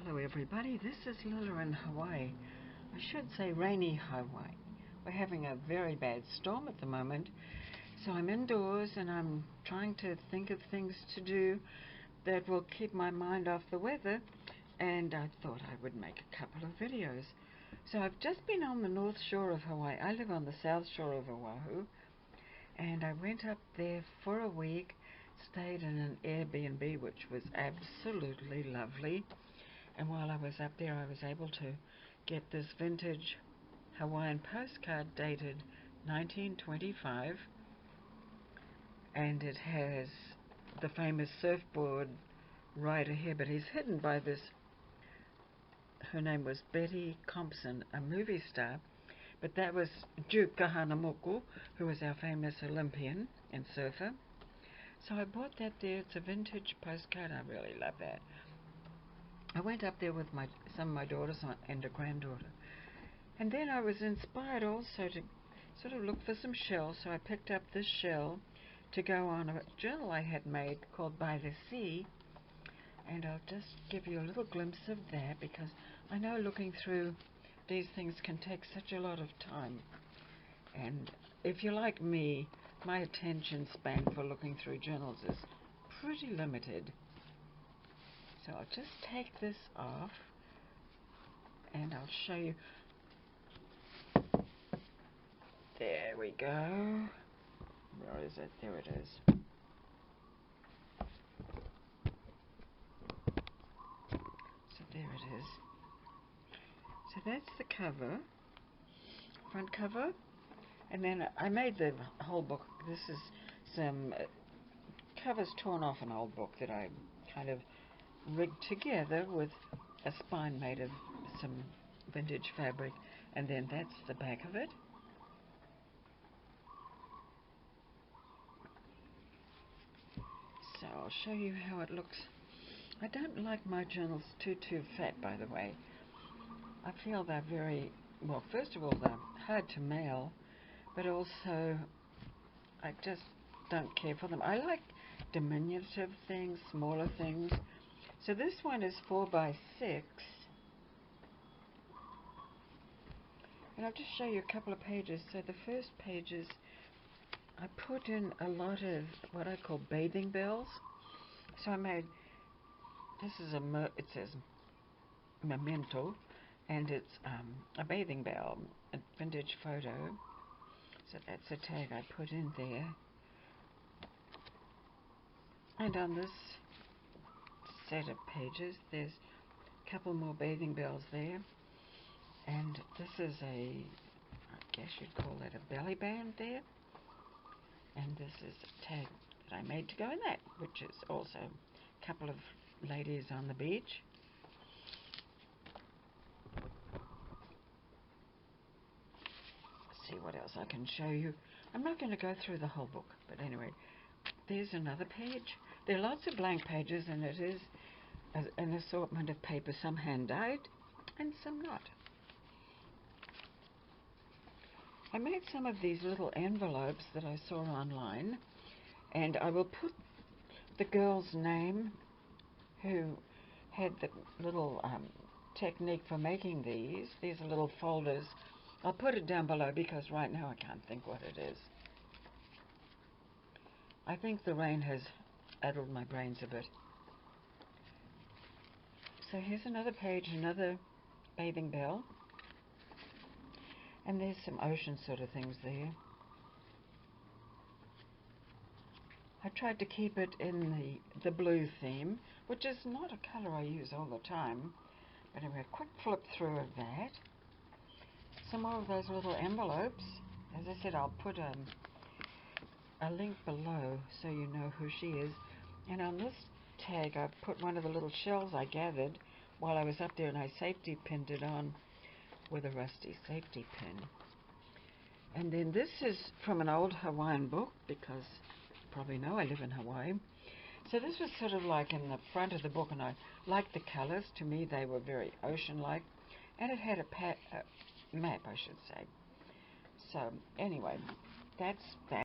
Hello everybody, this is Lila in Hawaii. I should say rainy Hawaii. We're having a very bad storm at the moment, so I'm indoors and I'm trying to think of things to do that will keep my mind off the weather, and I thought I would make a couple of videos. So I've just been on the north shore of Hawaii. I live on the south shore of Oahu, and I went up there for a week, stayed in an Airbnb which was absolutely lovely. And while I was up there, I was able to get this vintage Hawaiian postcard dated 1925, and it has the famous surfboard rider here, but he's hidden by this. Her name was Betty Compson, a movie star, but that was Duke Kahanamoku, who was our famous Olympian and surfer. So I bought that there. It's a vintage postcard. I really love that. I went up there with some of my daughters and a granddaughter. And then I was inspired also to sort of look for some shells, so I picked up this shell to go on a journal I had made called By the Sea. And I'll just give you a little glimpse of that, because I know looking through these things can take such a lot of time. And if you're like me, my attention span for looking through journals is pretty limited. So I'll just take this off and I'll show you. There we go. Where is it? There it is. So there it is. So that's the cover, front cover. And then I made the whole book. This is some covers torn off an old book that I kind of rigged together with a spine made of some vintage fabric, and then that's the back of it. So I'll show you how it looks. I don't like my journals too fat, by the way. I feel they're very, well, first of all, they're hard to mail, but also I just don't care for them. I like diminutive things, smaller things. So this one is 4 by 6, and I'll just show you a couple of pages. So the first pages, I put in a lot of what I call bathing bells. So I made, this is it says memento, and it's a bathing bell, a vintage photo. So that's a tag I put in there. And on this set of pages, there's a couple more bathing bells there. And this is I guess you'd call that a belly band there. And this is a tag that I made to go in that, which is also a couple of ladies on the beach. Let's see what else I can show you. I'm not going to go through the whole book, but anyway, there's another page. There are lots of blank pages, and it is an assortment of paper, some hand-dyed and some not. I made some of these little envelopes that I saw online, and I will put the girl's name who had the little technique for making these. These are little folders. I'll put it down below because right now I can't think what it is. I think the rain has addled my brains a bit. So here's another page, another bathing bell. And there's some ocean sort of things there. I tried to keep it in the blue theme, which is not a colour I use all the time. But anyway, a quick flip through of that. Some more of those little envelopes. As I said, I'll put a link below so you know who she is. And on this tag, I've put one of the little shells I gathered while I was up there, and I safety pinned it on with a rusty safety pin. And then this is from an old Hawaiian book, because you probably know I live in Hawaii. So this was sort of like in the front of the book, and I liked the colors. To me, they were very ocean-like, and it had a map, I should say. So anyway, that's that.